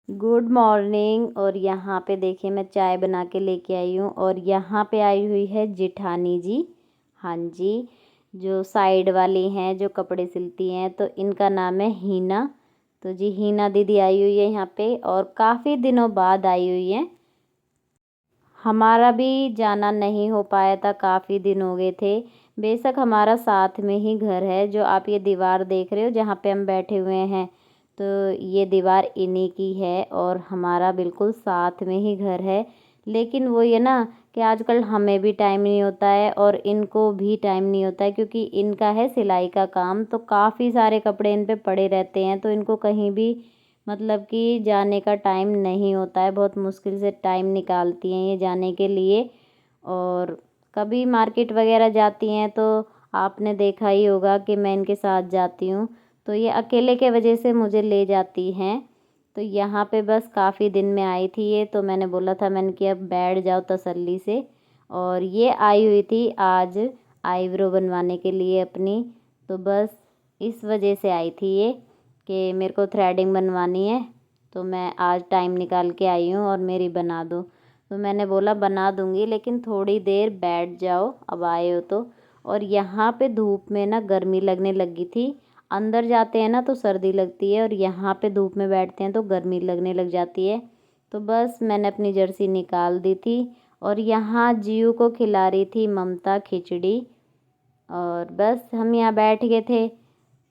Good morning. और यहाँ पे देखिए मैं चाय बना के लेके आई हूँ और यहाँ पे आई हुई है जेठानी जी। हाँ जी, जो साइड वाली हैं जो कपड़े सिलती हैं, तो इनका नाम है हीना। तो जी हीना दीदी आई हुई है यहाँ पे और काफ़ी दिनों बाद आई हुई है। हमारा भी जाना नहीं हो पाया था, काफ़ी दिन हो गए थे। बेशक हमारा साथ में ही घर है, जो आप ये दीवार देख रहे हो जहाँ पे हम बैठे हुए हैं, तो ये दीवार इन्हीं की है और हमारा बिल्कुल साथ में ही घर है। लेकिन वो ये ना कि आजकल हमें भी टाइम नहीं होता है और इनको भी टाइम नहीं होता है, क्योंकि इनका है सिलाई का काम, तो काफ़ी सारे कपड़े इन पे पड़े रहते हैं, तो इनको कहीं भी मतलब कि जाने का टाइम नहीं होता है। बहुत मुश्किल से टाइम निकालती हैं ये जाने के लिए। और कभी मार्केट वगैरह जाती हैं तो आपने देखा ही होगा कि मैं इनके साथ जाती हूँ, तो ये अकेले के वजह से मुझे ले जाती हैं। तो यहाँ पे बस काफ़ी दिन में आई थी ये, तो मैंने बोला था, मैंने कि अब बैठ जाओ तसल्ली से। और ये आई हुई थी आज आईब्रो बनवाने के लिए अपनी, तो बस इस वजह से आई थी ये कि मेरे को थ्रेडिंग बनवानी है, तो मैं आज टाइम निकाल के आई हूँ और मेरी बना दो। तो मैंने बोला बना दूँगी, लेकिन थोड़ी देर बैठ जाओ, अब आए हो तो। और यहाँ पे धूप में ना गर्मी लगने लगी थी। अंदर जाते हैं ना तो सर्दी लगती है और यहाँ पे धूप में बैठते हैं तो गर्मी लगने लग जाती है। तो बस मैंने अपनी जर्सी निकाल दी थी और यहाँ जीव को खिला रही थी ममता खिचड़ी। और बस हम यहाँ बैठ गए थे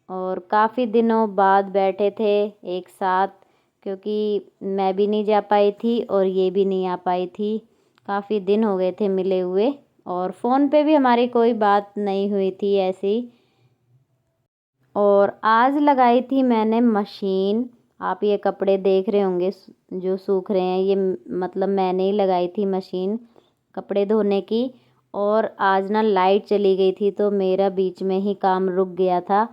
और काफ़ी दिनों बाद बैठे थे एक साथ, क्योंकि मैं भी नहीं जा पाई थी और ये भी नहीं आ पाई थी। काफ़ी दिन हो गए थे मिले हुए और फ़ोन पे भी हमारी कोई बात नहीं हुई थी ऐसी। और आज लगाई थी मैंने मशीन। आप ये कपड़े देख रहे होंगे जो सूख रहे हैं, ये मतलब मैंने ही लगाई थी मशीन कपड़े धोने की। और आज ना लाइट चली गई थी तो मेरा बीच में ही काम रुक गया था।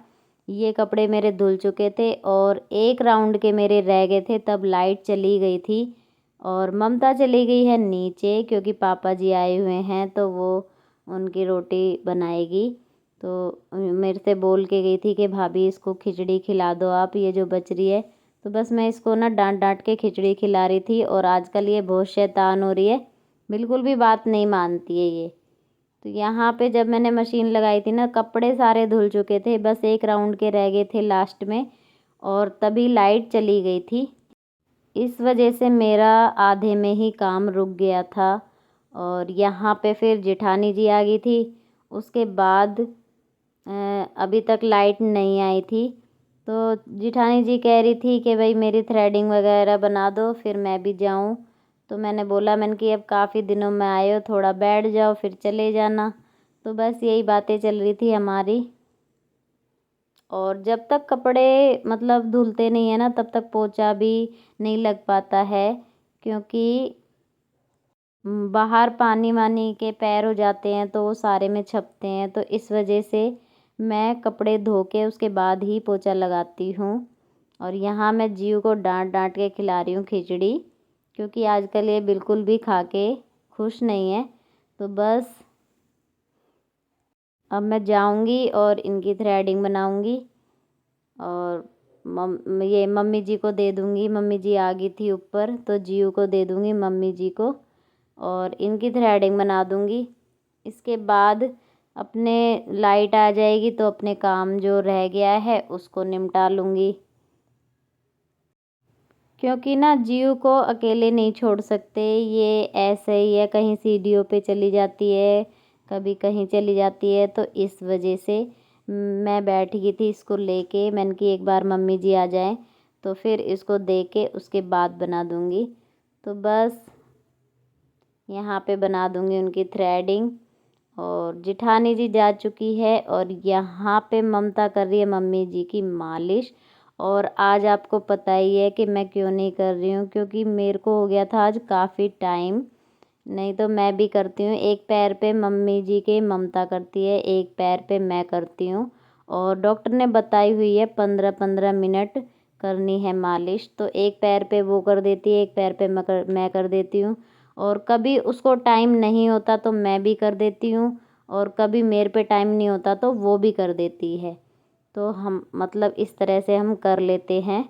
ये कपड़े मेरे धुल चुके थे और एक राउंड के मेरे रह गए थे, तब लाइट चली गई थी। और ममता चली गई है नीचे, क्योंकि पापा जी आए हुए हैं तो वो उनकी रोटी बनाएगी। तो मेरे से बोल के गई थी कि भाभी इसको खिचड़ी खिला दो आप, ये जो बच रही है। तो बस मैं इसको ना डांट डांट के खिचड़ी खिला रही थी। और आजकल ये बहुत शैतान हो रही है, बिल्कुल भी बात नहीं मानती है ये। तो यहाँ पे जब मैंने मशीन लगाई थी ना, कपड़े सारे धुल चुके थे, बस एक राउंड के रह गए थे लास्ट में, और तभी लाइट चली गई थी। इस वजह से मेरा आधे में ही काम रुक गया था। और यहाँ पे फिर जेठानी जी आ गई थी। उसके बाद अभी तक लाइट नहीं आई थी, तो जेठानी जी कह रही थी कि भाई मेरी थ्रेडिंग वगैरह बना दो फिर मैं भी जाऊँ। तो मैंने बोला, मैंने कि अब काफ़ी दिनों में आए हो, थोड़ा बैठ जाओ फिर चले जाना। तो बस यही बातें चल रही थी हमारी। और जब तक कपड़े मतलब धुलते नहीं है ना, तब तक पोंछा भी नहीं लग पाता है, क्योंकि बाहर पानी वानी के पैर हो जाते हैं तो वो सारे में छपते हैं। तो इस वजह से मैं कपड़े धो के उसके बाद ही पोंछा लगाती हूँ। और यहाँ मैं जीव को डांट डांट के खिला रही हूँ खिचड़ी, क्योंकि आजकल ये बिल्कुल भी खा के खुश नहीं है। तो बस अब मैं जाऊँगी और इनकी थ्रेडिंग बनाऊँगी और ये मम्मी जी को दे दूँगी। मम्मी जी आ गई थी ऊपर, तो जीव को दे दूँगी मम्मी जी को और इनकी थ्रेडिंग बना दूँगी। इसके बाद अपने लाइट आ जाएगी तो अपने काम जो रह गया है उसको निपटा लूँगी, क्योंकि ना जीव को अकेले नहीं छोड़ सकते। ये ऐसे ही है, कहीं सीढ़ियों पे चली जाती है, कभी कहीं चली जाती है। तो इस वजह से मैं बैठ गई थी इसको लेके। मैंने कि एक बार मम्मी जी आ जाएं तो फिर इसको दे के उसके बाद बना दूँगी। तो बस यहाँ पे बना दूँगी उनकी थ्रेडिंग। और जेठानी जी जा चुकी है और यहाँ पे ममता कर रही है मम्मी जी की मालिश। और आज आपको पता ही है कि मैं क्यों नहीं कर रही हूँ, क्योंकि मेरे को हो गया था आज काफ़ी टाइम। नहीं तो मैं भी करती हूँ, एक पैर पे मम्मी जी के ममता करती है, एक पैर पे मैं करती हूँ। और डॉक्टर ने बताई हुई है 15-15 मिनट करनी है मालिश। तो एक पैर पे वो कर देती है, एक पैर पे मैं कर देती हूँ। और कभी उसको टाइम नहीं होता तो मैं भी कर देती हूँ, और कभी मेरे पे टाइम नहीं होता तो वो भी कर देती है। तो हम मतलब इस तरह से हम कर लेते हैं।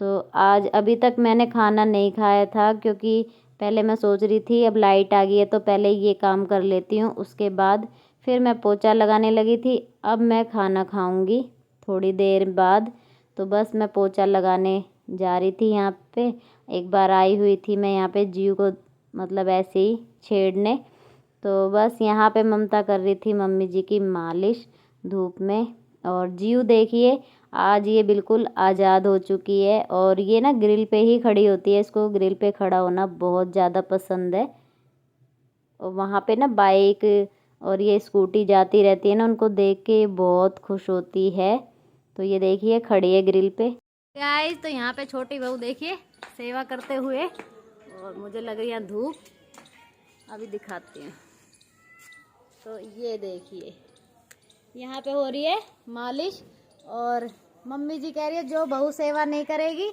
तो आज अभी तक मैंने खाना नहीं खाया था, क्योंकि पहले मैं सोच रही थी अब लाइट आ गई है तो पहले ये काम कर लेती हूँ, उसके बाद फिर मैं पोछा लगाने लगी थी। अब मैं खाना खाऊंगी थोड़ी देर बाद। तो बस मैं पोछा लगाने जा रही थी यहाँ पे। एक बार आई हुई थी मैं यहाँ पे जीव को मतलब ऐसे ही छेड़ने। तो बस यहाँ पे ममता कर रही थी मम्मी जी की मालिश धूप में। और जीव देखिए आज ये बिल्कुल आज़ाद हो चुकी है, और ये ना ग्रिल पे ही खड़ी होती है, इसको ग्रिल पे खड़ा होना बहुत ज़्यादा पसंद है। और वहाँ पे ना बाइक और ये स्कूटी जाती रहती है ना, उनको देख के बहुत खुश होती है। तो ये देखिए खड़ी है ग्रिल पे। गाइस तो यहाँ पे छोटी बहू देखिए सेवा करते हुए, और मुझे लग रही है धूप, अभी दिखाती हूँ। तो ये देखिए यहाँ पे हो रही है मालिश, और मम्मी जी कह रही है जो बहू सेवा नहीं करेगी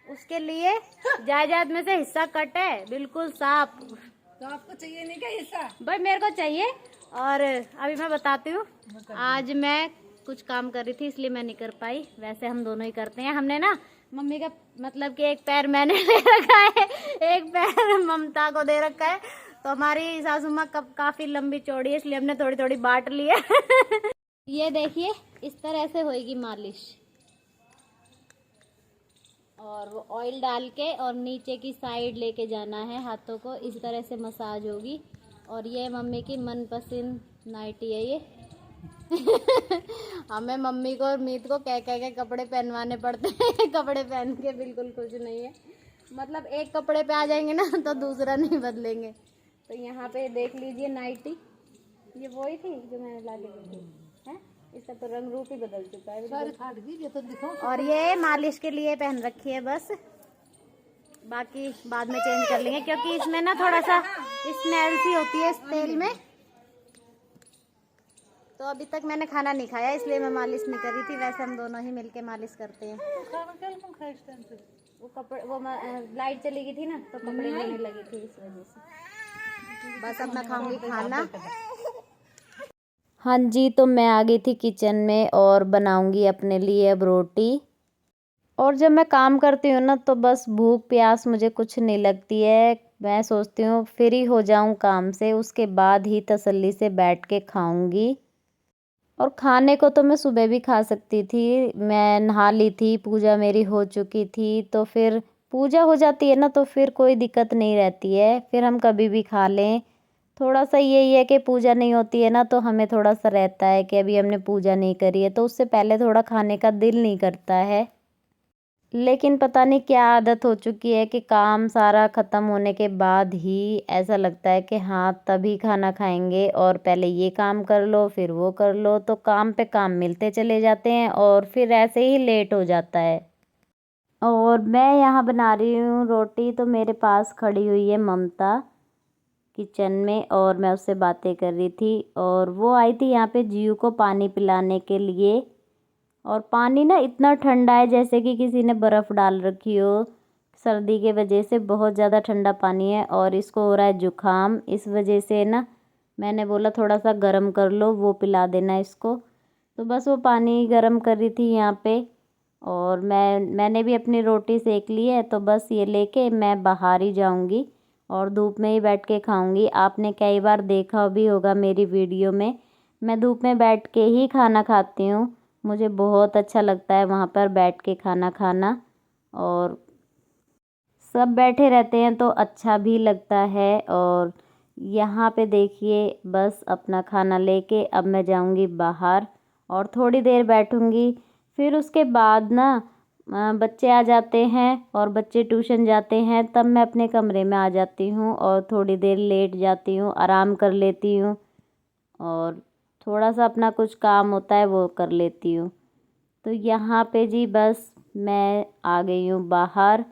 उसके लिए जायदाद में से हिस्सा कट है, बिल्कुल साफ। तो आपको चाहिए नहीं क्या हिस्सा? भाई मेरे को चाहिए। और अभी मैं बताती हूँ, आज मैं कुछ काम कर रही थी इसलिए मैं नहीं कर पाई, वैसे हम दोनों ही करते हैं। हमने ना मम्मी का मतलब कि एक पैर मैंने दे रखा है, एक पैर ममता को दे रखा है। तो हमारी सासू माँ काफी लंबी चौड़ी है, इसलिए हमने थोड़ी थोड़ी बांट ली है। ये देखिए इस तरह से होएगी मालिश, और वो ऑयल डाल के और नीचे की साइड लेके जाना है हाथों को, इस तरह से मसाज होगी। और ये मम्मी की मनपसंद नाइटी है ये। हमें मम्मी को और मीत को कह कह के कपड़े पहनवाने पड़ते हैं। कपड़े पहन के बिल्कुल कुछ नहीं है, मतलब एक कपड़े पे आ जाएंगे ना तो दूसरा नहीं बदलेंगे। तो यहाँ पे देख लीजिए नाइटी, ये वही थी जो मैंने ला के दी थी, है इसका तो रंग रूप ही बदल चुका है। सारे फाड़ गई, ये तो दिखाओ। और ये मालिश के लिए पहन रखी है बस, बाकी बाद में चेंज कर लेंगे, क्योंकि इसमें ना थोड़ा सा स्मेल सी होती है इस तेल में। तो अभी तक मैंने खाना नहीं खाया इसलिए मैं मालिश नहीं कर रही थी, वैसे हम दोनों ही मिलके मालिश करते हैं। वो कपड़े वो लाइट चली गई थी ना तो कपड़े धोने लगी थी इस वजह से। बस अब मैं खाऊंगी खाना। हाँ जी, तो मैं आ गई थी किचन में और बनाऊंगी अपने लिए अब रोटी। और जब मैं काम करती हूँ ना तो बस भूख प्यास मुझे कुछ नहीं लगती है। मैं सोचती हूँ फ्री हो जाऊँ काम से, उसके बाद ही तसल्ली से बैठ के खाऊंगी। और खाने को तो मैं सुबह भी खा सकती थी, मैं नहा ली थी, पूजा मेरी हो चुकी थी। तो फिर पूजा हो जाती है ना तो फिर कोई दिक्कत नहीं रहती है, फिर हम कभी भी खा लें। थोड़ा सा यही है कि पूजा नहीं होती है ना तो हमें थोड़ा सा रहता है कि अभी हमने पूजा नहीं करी है, तो उससे पहले थोड़ा खाने का दिल नहीं करता है। लेकिन पता नहीं क्या आदत हो चुकी है कि काम सारा ख़त्म होने के बाद ही ऐसा लगता है कि हाँ तभी खाना खाएंगे, और पहले ये काम कर लो फिर वो कर लो, तो काम पे काम मिलते चले जाते हैं और फिर ऐसे ही लेट हो जाता है। और मैं यहाँ बना रही हूँ रोटी, तो मेरे पास खड़ी हुई है ममता किचन में, और मैं उससे बातें कर रही थी। और वो आई थी यहाँ पे जीव को पानी पिलाने के लिए, और पानी ना इतना ठंडा है जैसे कि किसी ने बर्फ़ डाल रखी हो। सर्दी के वजह से बहुत ज़्यादा ठंडा पानी है, और इसको हो रहा है जुकाम, इस वजह से ना मैंने बोला थोड़ा सा गर्म कर लो, वो पिला देना इसको। तो बस वो पानी गर्म कर रही थी यहाँ पे, और मैंने भी अपनी रोटी सेक ली है। तो बस ये लेके मैं बाहर ही जाऊँगी और धूप में ही बैठ के खाऊँगी। आपने कई बार देखा भी होगा मेरी वीडियो में, मैं धूप में बैठ के ही खाना खाती हूँ। मुझे बहुत अच्छा लगता है वहाँ पर बैठ के खाना खाना, और सब बैठे रहते हैं तो अच्छा भी लगता है। और यहाँ पे देखिए बस अपना खाना लेके अब मैं जाऊँगी बाहर और थोड़ी देर बैठूँगी। फिर उसके बाद ना बच्चे आ जाते हैं और बच्चे ट्यूशन जाते हैं, तब मैं अपने कमरे में आ जाती हूँ और थोड़ी देर लेट जाती हूँ, आराम कर लेती हूँ, और थोड़ा सा अपना कुछ काम होता है वो कर लेती हूँ। तो यहाँ पे जी बस मैं आ गई हूँ बाहर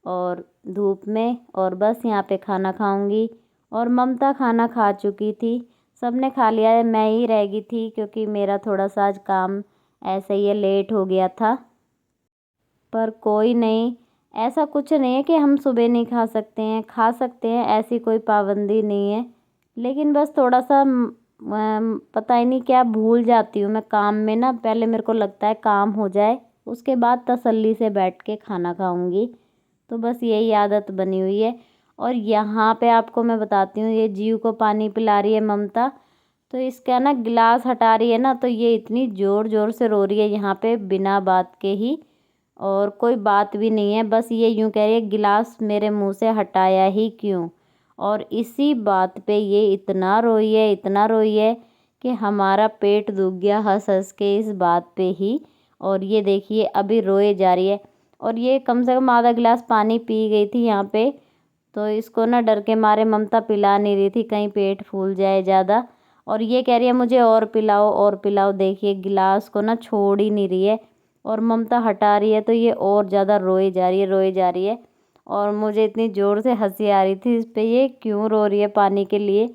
और धूप में, और बस यहाँ पे खाना खाऊंगी। और ममता खाना खा चुकी थी, सबने खा लिया है, मैं ही रह गई थी क्योंकि मेरा थोड़ा सा आज काम ऐसे ही लेट हो गया था। पर कोई नहीं, ऐसा कुछ नहीं है कि हम सुबह नहीं खा सकते हैं, ऐसी कोई पाबंदी नहीं है। लेकिन बस थोड़ा सा पता ही नहीं क्या भूल जाती हूँ मैं काम में ना, पहले मेरे को लगता है काम हो जाए उसके बाद तसल्ली से बैठ के खाना खाऊंगी। तो बस यही आदत बनी हुई है। और यहाँ पे आपको मैं बताती हूँ, ये जीव को पानी पिला रही है ममता, तो इसका ना गिलास हटा रही है ना, तो ये इतनी ज़ोर ज़ोर से रो रही है यहाँ पे बिना बात के ही, और कोई बात भी नहीं है, बस ये यूँ कह रही है गिलास मेरे मुंह से हटाया ही क्यों। और इसी बात पे ये इतना रोई है, इतना रोई है कि हमारा पेट दुख गया हंस हंस के इस बात पे ही। और ये देखिए अभी रोए जा रही है। और ये कम से कम आधा गिलास पानी पी गई थी यहाँ पे, तो इसको ना डर के मारे ममता पिला नहीं रही थी, कहीं पेट फूल जाए ज़्यादा। और ये कह रही है मुझे और पिलाओ और पिलाओ। देखिए गिलास को ना छोड़ ही नहीं रही है, और ममता हटा रही है तो ये और ज़्यादा रोए जा रही है, रोए जा रही है। और मुझे इतनी ज़ोर से हंसी आ रही थी इस पे, ये क्यों रो रही है पानी के लिए।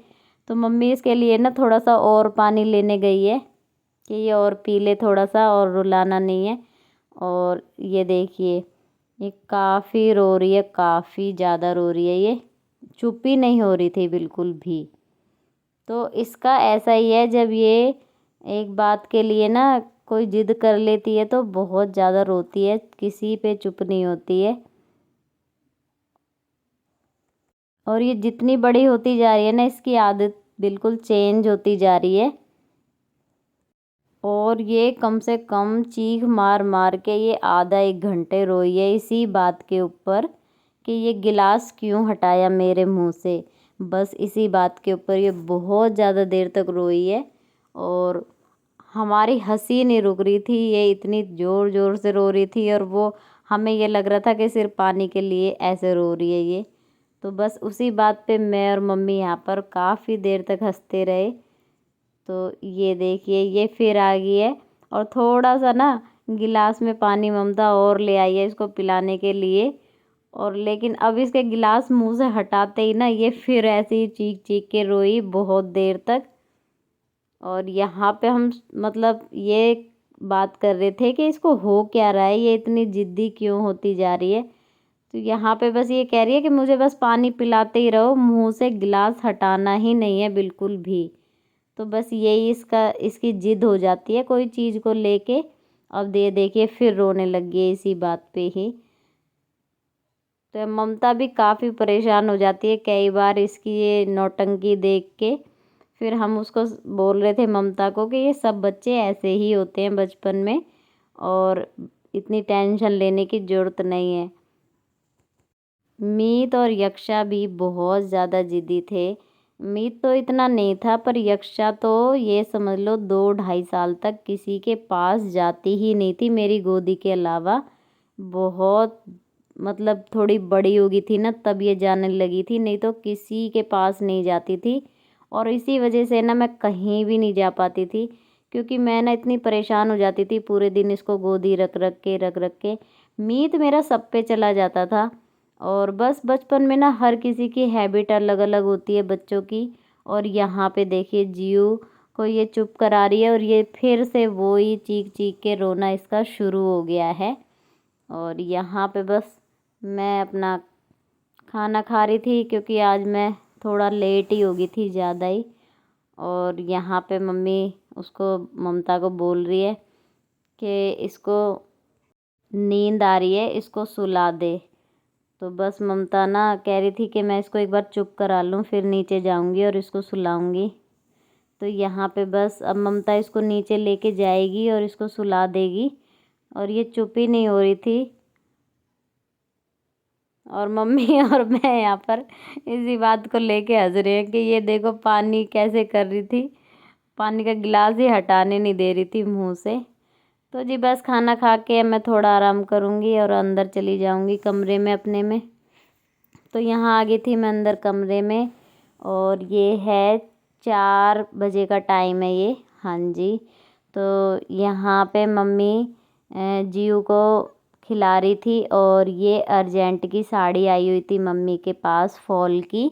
तो मम्मी इसके लिए ना थोड़ा सा और पानी लेने गई है कि ये और पी ले थोड़ा सा, और रुलाना नहीं है। और ये देखिए ये काफ़ी रो रही है, काफ़ी ज़्यादा रो रही है, ये चुप ही नहीं हो रही थी बिल्कुल भी। तो इसका ऐसा ही है, जब ये एक बात के लिए ना कोई जिद कर लेती है तो बहुत ज़्यादा रोती है, किसी पे चुप नहीं होती है। और ये जितनी बड़ी होती जा रही है ना, इसकी आदत बिल्कुल चेंज होती जा रही है। और ये कम से कम चीख मार मार के ये आधा एक घंटे रोई है इसी बात के ऊपर कि ये गिलास क्यों हटाया मेरे मुंह से। बस इसी बात के ऊपर ये बहुत ज़्यादा देर तक रोई है। और हमारी हंसी नहीं रुक रही थी, ये इतनी ज़ोर ज़ोर से रो रही थी, और वो हमें ये लग रहा था कि सिर्फ पानी के लिए ऐसे रो रही है ये। तो बस उसी बात पे मैं और मम्मी यहाँ पर काफ़ी देर तक हंसते रहे। तो ये देखिए ये फिर आ गई है, और थोड़ा सा ना गिलास में पानी ममता और ले आई है इसको पिलाने के लिए। और लेकिन अब इसके गिलास मुंह से हटाते ही ना ये फिर ऐसे ही चीख चीख के रोई बहुत देर तक। और यहाँ पे हम मतलब ये बात कर रहे थे कि इसको हो क्या रहा है, ये इतनी ज़िद्दी क्यों होती जा रही है। तो यहाँ पे बस ये कह रही है कि मुझे बस पानी पिलाते ही रहो, मुंह से गिलास हटाना ही नहीं है बिल्कुल भी। तो बस यही इसकी ज़िद हो जाती है कोई चीज़ को लेके। अब देखिए फिर रोने लग गई इसी बात पे ही। तो ममता भी काफ़ी परेशान हो जाती है कई बार इसकी ये नौटंकी देख के। फिर हम उसको बोल रहे थे ममता को कि ये सब बच्चे ऐसे ही होते हैं बचपन में, और इतनी टेंशन लेने की ज़रूरत नहीं है। मीत और यक्षा भी बहुत ज़्यादा ज़िद्दी थे। मीत तो इतना नहीं था, पर यक्षा तो ये समझ लो 2-2.5 साल तक किसी के पास जाती ही नहीं थी मेरी गोदी के अलावा। बहुत मतलब थोड़ी बड़ी हो गई थी ना तब ये जाने लगी थी, नहीं तो किसी के पास नहीं जाती थी। और इसी वजह से ना मैं कहीं भी नहीं जा पाती थी, क्योंकि मैं ना इतनी परेशान हो जाती थी पूरे दिन इसको गोदी रख रख के। मीत मेरा सब पे चला जाता था। और बस बचपन में ना हर किसी की हैबिट अलग अलग होती है बच्चों की। और यहाँ पे देखिए जियो को ये चुप करा रही है, और ये फिर से वो ही चीख चीख के रोना इसका शुरू हो गया है। और यहाँ पे बस मैं अपना खाना खा रही थी, क्योंकि आज मैं थोड़ा लेट ही हो गई थी ज़्यादा ही। और यहाँ पे मम्मी उसको ममता को बोल रही है कि इसको नींद आ रही है, इसको सुला दे। तो बस ममता ना कह रही थी कि मैं इसको एक बार चुप करा लूँ, फिर नीचे जाऊँगी और इसको सुलाऊँगी। तो यहाँ पे बस अब ममता इसको नीचे लेके जाएगी और इसको सुला देगी। और ये चुप ही नहीं हो रही थी। और मम्मी और मैं यहाँ पर इसी बात को लेके हंस रहे हैं कि ये देखो पानी कैसे कर रही थी, पानी का गिलास ही हटाने नहीं दे रही थी मुंह से। तो जी बस खाना खा के मैं थोड़ा आराम करूँगी और अंदर चली जाऊँगी कमरे में अपने में। तो यहाँ आ गई थी मैं अंदर कमरे में, और ये है 4 बजे का टाइम है ये। हाँ जी। तो यहाँ पे मम्मी जीव को खिला रही थी, और ये अर्जेंट की साड़ी आई हुई थी मम्मी के पास फॉल की।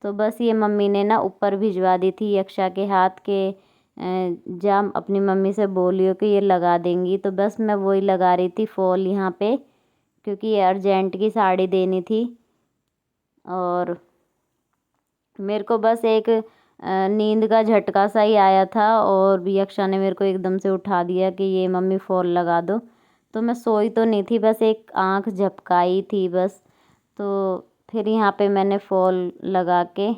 तो बस ये मम्मी ने ना ऊपर भिजवा दी थी यक्षा के हाथ के, जा अपनी मम्मी से बोलियो कि ये लगा देंगी। तो बस मैं वही लगा रही थी फॉल यहाँ पे, क्योंकि ये अर्जेंट की साड़ी देनी थी। और मेरे को बस एक नींद का झटका सा ही आया था, और यक्षा ने मेरे को एकदम से उठा दिया कि ये मम्मी फॉल लगा दो। तो मैं सोई तो नहीं थी, बस एक आँख झपकाई थी बस। तो फिर यहाँ पे मैंने फॉल लगा के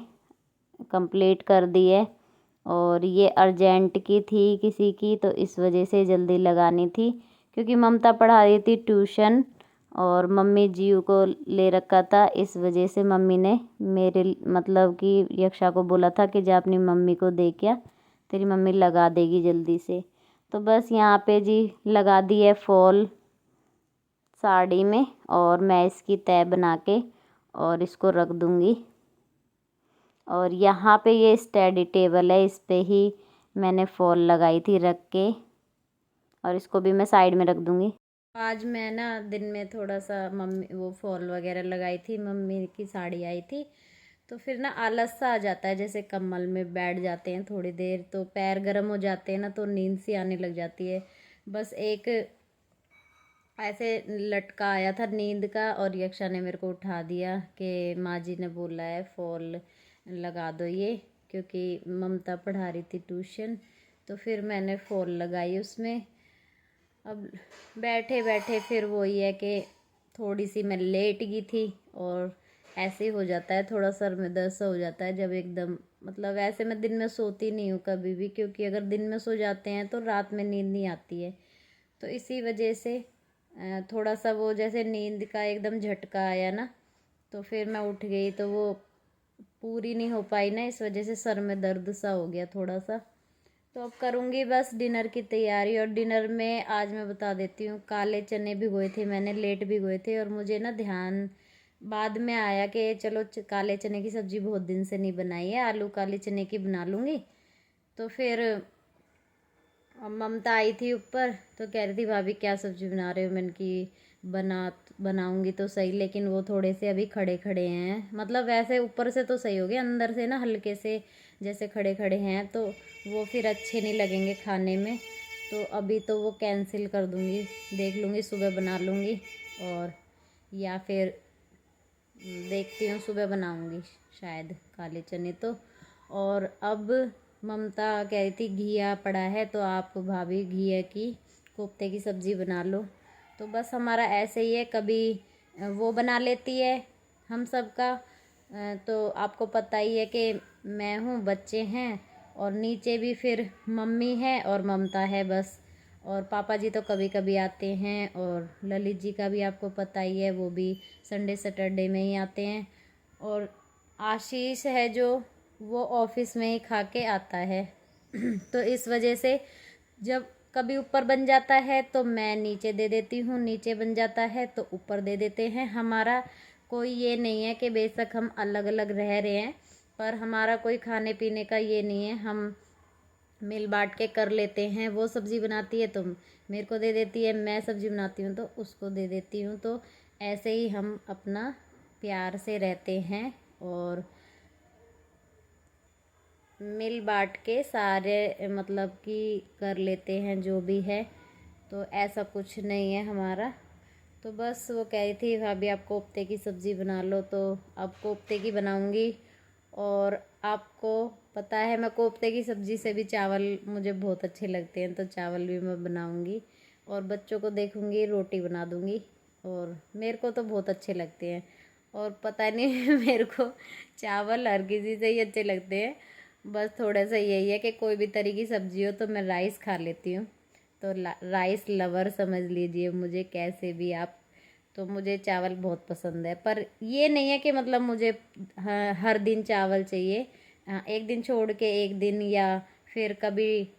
कंप्लीट कर दी है। और ये अर्जेंट की थी किसी की, तो इस वजह से जल्दी लगानी थी, क्योंकि ममता पढ़ा रही थी ट्यूशन और मम्मी जीव को ले रखा था। इस वजह से मम्मी ने मेरे मतलब कि यक्षा को बोला था कि जा अपनी मम्मी को दे के आ, तेरी मम्मी लगा देगी जल्दी से। तो बस यहाँ पे जी लगा दी है फॉल साड़ी में, और मैं इसकी तह बना के और इसको रख दूँगी। और यहाँ पे ये स्टडी टेबल है, इस पे ही मैंने फॉल लगाई थी रख के, और इसको भी मैं साइड में रख दूँगी। आज मैं ना दिन में थोड़ा सा मम्मी वो फॉल वगैरह लगाई थी, मम्मी की साड़ी आई थी, तो फिर ना आलस सा आ जाता है, जैसे कम्बल में बैठ जाते हैं थोड़ी देर तो पैर गर्म हो जाते हैं ना, तो नींद सी आने लग जाती है। बस एक ऐसे लटका आया था नींद का, और यक्षा ने मेरे को उठा दिया कि माँ जी ने बोला है फॉल लगा दो ये, क्योंकि ममता पढ़ा रही थी ट्यूशन। तो फिर मैंने फॉल लगाई उसमें। अब बैठे बैठे फिर वही है कि थोड़ी सी मैं लेट गई थी, और ऐसे ही हो जाता है, थोड़ा सर में दर्द सा हो जाता है जब एकदम, मतलब ऐसे मैं दिन में सोती नहीं हूँ कभी भी, क्योंकि अगर दिन में सो जाते हैं तो रात में नींद नहीं आती है। तो इसी वजह से थोड़ा सा वो जैसे नींद का एकदम झटका आया ना, तो फिर मैं उठ गई, तो वो पूरी नहीं हो पाई ना, इस वजह से सर में दर्द सा हो गया थोड़ा सा। तो अब करूँगी बस डिनर की तैयारी। और डिनर में आज मैं बता देती हूँ, काले चने भिगोए थे मैंने, लेट भिगोए थे, और मुझे ना ध्यान बाद में आया कि चलो काले चने की सब्ज़ी बहुत दिन से नहीं बनाई है, आलू काले चने की बना लूँगी। तो फिर ममता आई थी ऊपर, तो कह रही थी भाभी क्या सब्ज़ी बना रहे हो। मैंने कि बनाऊंगी तो सही, लेकिन वो थोड़े से अभी खड़े खड़े हैं, मतलब वैसे ऊपर से तो सही हो गया, अंदर से ना हल्के से जैसे खड़े खड़े हैं, तो वो फिर अच्छे नहीं लगेंगे खाने में। तो अभी तो वो कैंसिल कर दूँगी, देख लूँगी सुबह बना लूँगी, और या फिर देखती हूँ सुबह बनाऊँगी शायद काले चने तो। और अब ममता कह रही थी घिया पड़ा है, तो आप भाभी घिया की कोफ्ते की सब्ज़ी बना लो। तो बस हमारा ऐसे ही है, कभी वो बना लेती है हम सब का, तो आपको पता ही है कि मैं हूँ, बच्चे हैं, और नीचे भी फिर मम्मी है और ममता है बस। और पापा जी तो कभी कभी आते हैं, और ललित जी का भी आपको पता ही है, वो भी संडे सैटरडे में ही आते हैं। और आशीष है जो, वो ऑफिस में ही खा के आता है। तो इस वजह से जब कभी ऊपर बन जाता है तो मैं नीचे दे देती हूँ, नीचे बन जाता है तो ऊपर दे देते हैं। हमारा कोई ये नहीं है कि बेशक हम अलग अलग रह रहे हैं, पर हमारा कोई खाने पीने का ये नहीं है, हम मिल बांट के कर लेते हैं। वो सब्ज़ी बनाती है तो मेरे को दे देती है, मैं सब्ज़ी बनाती हूँ तो उसको दे देती हूँ। तो ऐसे ही हम अपना प्यार से रहते हैं, और मिल बांट के सारे मतलब कि कर लेते हैं जो भी है। तो ऐसा कुछ नहीं है हमारा। तो बस वो कह रही थी भाभी आप कोफ्ते की सब्ज़ी बना लो, तो अब कोफ्ते की बनाऊंगी। और आपको पता है मैं कोफ्ते की सब्ज़ी से भी चावल मुझे बहुत अच्छे लगते हैं, तो चावल भी मैं बनाऊंगी, और बच्चों को देखूंगी रोटी बना दूंगी, और मेरे को तो बहुत अच्छे लगते हैं। और पता नहीं मेरे को चावल हर किसी से ही अच्छे लगते हैं, बस थोड़ा सा यही है कि कोई भी तरह की सब्ज़ी हो तो मैं राइस खा लेती हूँ। तो राइस लवर समझ लीजिए मुझे, कैसे भी आप। तो मुझे चावल बहुत पसंद है, पर ये नहीं है कि मतलब मुझे हर दिन चावल चाहिए। एक दिन छोड़ के एक दिन, या फिर कभी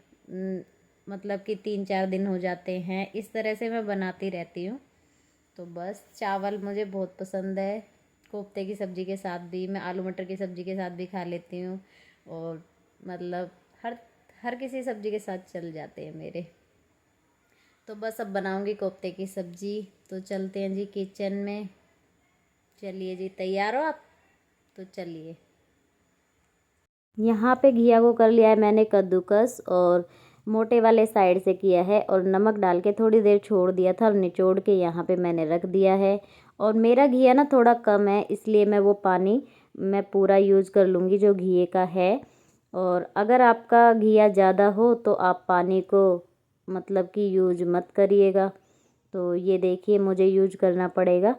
मतलब कि 3-4 दिन हो जाते हैं, इस तरह से मैं बनाती रहती हूँ। तो बस चावल मुझे बहुत पसंद है, कोफ्ते की सब्ज़ी के साथ भी, मैं आलू मटर की सब्ज़ी के साथ भी खा लेती हूँ, और मतलब हर हर किसी सब्ज़ी के साथ चल जाते हैं मेरे। तो बस अब बनाऊंगी कोफ्ते की सब्ज़ी। तो चलते हैं जी किचन में। चलिए जी, तैयार हो आप? तो चलिए। यहाँ पे घिया को कर लिया है मैंने कद्दूकस, और मोटे वाले साइड से किया है, और नमक डाल के थोड़ी देर छोड़ दिया था, और निचोड़ के यहाँ पे मैंने रख दिया है। और मेरा घिया ना थोड़ा कम है, इसलिए मैं वो पानी मैं पूरा यूज़ कर लूँगी जो घिये का है। और अगर आपका घिया ज़्यादा हो तो आप पानी को मतलब कि यूज मत करिएगा। तो ये देखिए मुझे यूज करना पड़ेगा।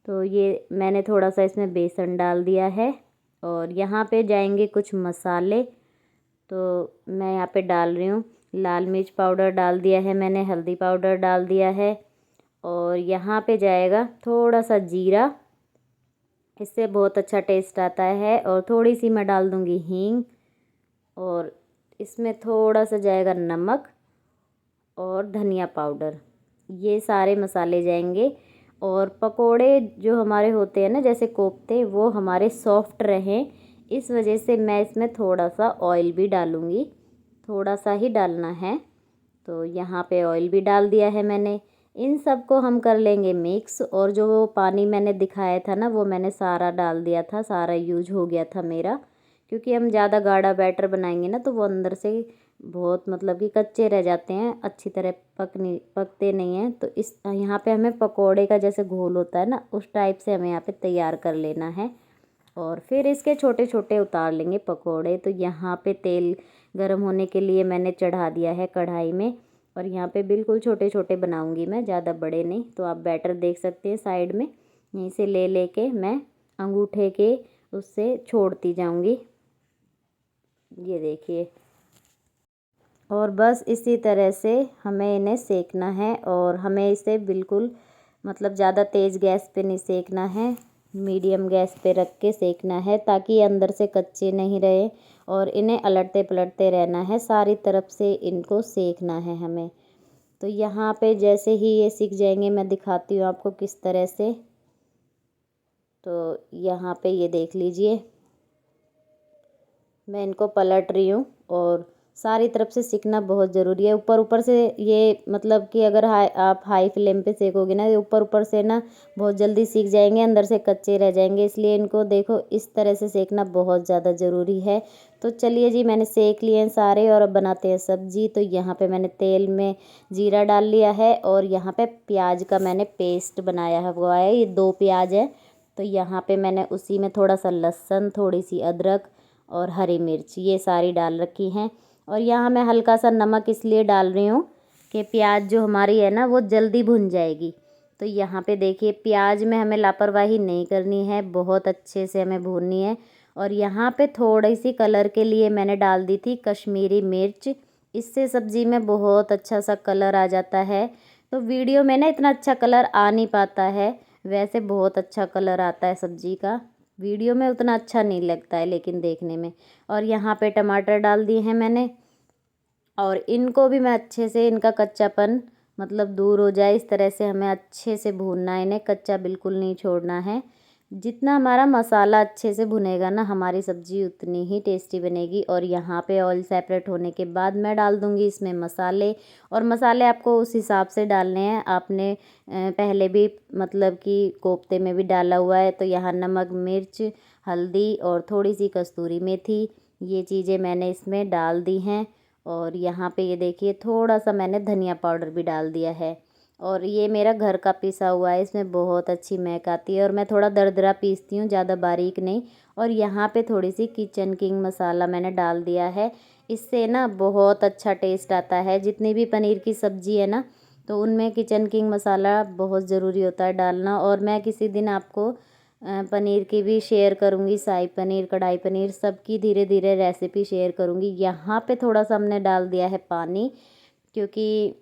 तो ये मैंने थोड़ा सा इसमें बेसन डाल दिया है और यहाँ पे जाएंगे कुछ मसाले। तो मैं यहाँ पे डाल रही हूँ लाल मिर्च पाउडर डाल दिया है मैंने, हल्दी पाउडर डाल दिया है और यहाँ पे जाएगा थोड़ा सा जीरा, इससे बहुत अच्छा टेस्ट आता है। और थोड़ी सी मैं डाल दूँगी हींग और इसमें थोड़ा सा जाएगा नमक और धनिया पाउडर, ये सारे मसाले जाएंगे। और पकोड़े जो हमारे होते हैं ना जैसे कोफ्ते, वो हमारे सॉफ्ट रहें, इस वजह से मैं इसमें थोड़ा सा ऑयल भी डालूँगी, थोड़ा सा ही डालना है। तो यहाँ पे ऑयल भी डाल दिया है मैंने। इन सब को हम कर लेंगे मिक्स। और जो वो पानी मैंने दिखाया था ना, वो मैंने सारा डाल दिया था, सारा यूज हो गया था मेरा, क्योंकि हम ज़्यादा गाढ़ा बैटर बनाएंगे ना तो वो अंदर से बहुत मतलब कि कच्चे रह जाते हैं, अच्छी तरह पकते नहीं हैं। तो इस यहाँ पे हमें पकोड़े का जैसे घोल होता है ना, उस टाइप से हमें यहाँ पे तैयार कर लेना है। और फिर इसके छोटे छोटे उतार लेंगे पकोड़े। तो यहाँ पे तेल गरम होने के लिए मैंने चढ़ा दिया है कढ़ाई में और यहाँ पे बिल्कुल छोटे छोटे बनाऊँगी मैं, ज़्यादा बड़े नहीं। तो आप बैटर देख सकते हैं साइड में, यहीं से ले लेके मैं अंगूठे के उससे छोड़ती जाऊँगी, ये देखिए। और बस इसी तरह से हमें इन्हें सेकना है और हमें इसे बिल्कुल मतलब ज़्यादा तेज़ गैस पे नहीं सेकना है, मीडियम गैस पे रख के सेकना है ताकि अंदर से कच्चे नहीं रहे। और इन्हें अलटते पलटते रहना है, सारी तरफ से इनको सेकना है हमें। तो यहाँ पे जैसे ही ये सीख जाएंगे मैं दिखाती हूँ आपको किस तरह से। तो यहाँ पे ये देख लीजिए, मैं इनको पलट रही हूँ और सारी तरफ से सीखना बहुत ज़रूरी है। ऊपर ऊपर से ये मतलब कि अगर आप हाई फ्लेम पे सेकोगे ना, ये ऊपर ऊपर से ना बहुत जल्दी सीख जाएंगे, अंदर से कच्चे रह जाएंगे, इसलिए इनको देखो इस तरह से सेकना बहुत ज़्यादा ज़रूरी है। तो चलिए जी, मैंने सेक लिए हैं सारे और अब बनाते हैं सब्जी। तो यहाँ पे मैंने तेल में जीरा डाल लिया है और यहाँ पे प्याज का मैंने पेस्ट बनाया हुआ है, ये 2 प्याज है। तो यहाँ पे मैंने उसी में थोड़ा सा लहसुन, थोड़ी सी अदरक और हरी मिर्च ये सारी डाल रखी हैं। और यहाँ मैं हल्का सा नमक इसलिए डाल रही हूँ कि प्याज जो हमारी है ना वो जल्दी भुन जाएगी। तो यहाँ पे देखिए प्याज में हमें लापरवाही नहीं करनी है, बहुत अच्छे से हमें भूननी है। और यहाँ पे थोड़ी सी कलर के लिए मैंने डाल दी थी कश्मीरी मिर्च, इससे सब्ज़ी में बहुत अच्छा सा कलर आ जाता है। तो वीडियो में ना इतना अच्छा कलर आ नहीं पाता है, वैसे बहुत अच्छा कलर आता है सब्ज़ी का, वीडियो में उतना अच्छा नहीं लगता है लेकिन देखने में। और यहाँ पे टमाटर डाल दिए हैं मैंने और इनको भी मैं अच्छे से, इनका कच्चापन मतलब दूर हो जाए इस तरह से हमें अच्छे से भूनना है, इन्हें कच्चा बिल्कुल नहीं छोड़ना है। जितना हमारा मसाला अच्छे से भुनेगा ना, हमारी सब्ज़ी उतनी ही टेस्टी बनेगी। और यहाँ पे ऑयल सेपरेट होने के बाद मैं डाल दूँगी इसमें मसाले। और मसाले आपको उस हिसाब से डालने हैं, आपने पहले भी मतलब कि कोफ्ते में भी डाला हुआ है। तो यहाँ नमक, मिर्च, हल्दी और थोड़ी सी कस्तूरी मेथी, ये चीज़ें मैंने इसमें डाल दी हैं। और यहाँ पे ये देखिए थोड़ा सा मैंने धनिया पाउडर भी डाल दिया है। और ये मेरा घर का पिसा हुआ है, इसमें बहुत अच्छी महक आती है और मैं थोड़ा दरदरा पीसती हूँ, ज़्यादा बारीक नहीं। और यहाँ पे थोड़ी सी किचन किंग मसाला मैंने डाल दिया है, इससे ना बहुत अच्छा टेस्ट आता है। जितनी भी पनीर की सब्ज़ी है ना, तो उनमें किचन किंग मसाला बहुत ज़रूरी होता है डालना। और मैं किसी दिन आपको पनीर की भी शेयर करूँगी, शाही पनीर, कढ़ाई पनीर, सबकी धीरे धीरे रेसिपी शेयर करूँगी। यहाँ पे थोड़ा सा हमने डाल दिया है पानी, क्योंकि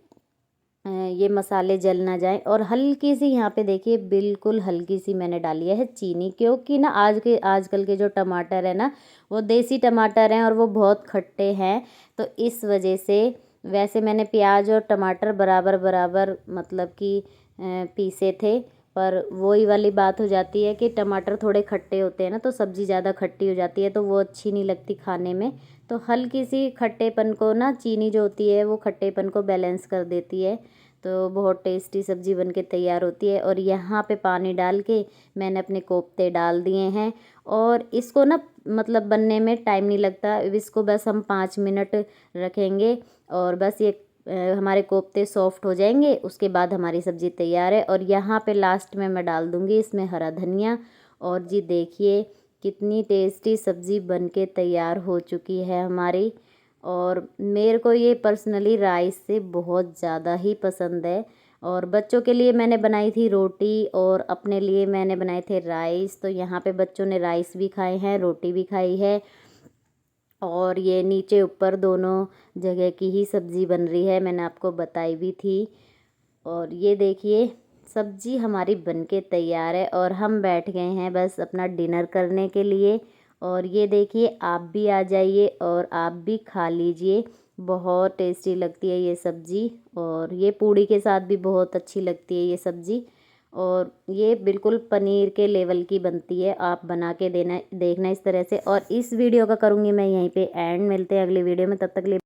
ये मसाले जल ना जाए। और हल्की सी यहाँ पे देखिए बिल्कुल हल्की सी मैंने डाली है चीनी, क्योंकि ना आजकल के जो टमाटर है ना, वो देसी टमाटर हैं और वो बहुत खट्टे हैं। तो इस वजह से, वैसे मैंने प्याज और टमाटर बराबर बराबर मतलब कि पीसे थे, पर वही वाली बात हो जाती है कि टमाटर थोड़े खट्टे होते हैं ना, तो सब्ज़ी ज़्यादा खट्टी हो जाती है, तो वो अच्छी नहीं लगती खाने में। तो हल्की सी खट्टेपन को ना, चीनी जो होती है वो खट्टेपन को बैलेंस कर देती है, तो बहुत टेस्टी सब्ज़ी बनके तैयार होती है। और यहाँ पे पानी डाल के मैंने अपने कोफ्ते डाल दिए हैं। और इसको ना मतलब बनने में टाइम नहीं लगता, इसको बस हम 5 मिनट रखेंगे और बस ये हमारे कोफ्ते सॉफ्ट हो जाएंगे, उसके बाद हमारी सब्ज़ी तैयार है। और यहाँ पे लास्ट में मैं डाल दूँगी इसमें हरा धनिया। और जी देखिए कितनी टेस्टी सब्ज़ी बनके तैयार हो चुकी है हमारी। और मेरे को ये पर्सनली राइस से बहुत ज़्यादा ही पसंद है। और बच्चों के लिए मैंने बनाई थी रोटी और अपने लिए मैंने बनाए थे राइस। तो यहाँ पे बच्चों ने राइस भी खाए हैं, रोटी भी खाई है। और ये नीचे ऊपर दोनों जगह की ही सब्ज़ी बन रही है, मैंने आपको बताई भी थी। और ये देखिए सब्ज़ी हमारी बनके तैयार है और हम बैठ गए हैं बस अपना डिनर करने के लिए। और ये देखिए आप भी आ जाइए और आप भी खा लीजिए, बहुत टेस्टी लगती है ये सब्ज़ी। और ये पूड़ी के साथ भी बहुत अच्छी लगती है ये सब्ज़ी। और ये बिल्कुल पनीर के लेवल की बनती है, आप बना के देखना इस तरह से। और इस वीडियो का करूँगी मैं यहीं पे एंड। मिलते हैं अगली वीडियो में, तब तक के लिए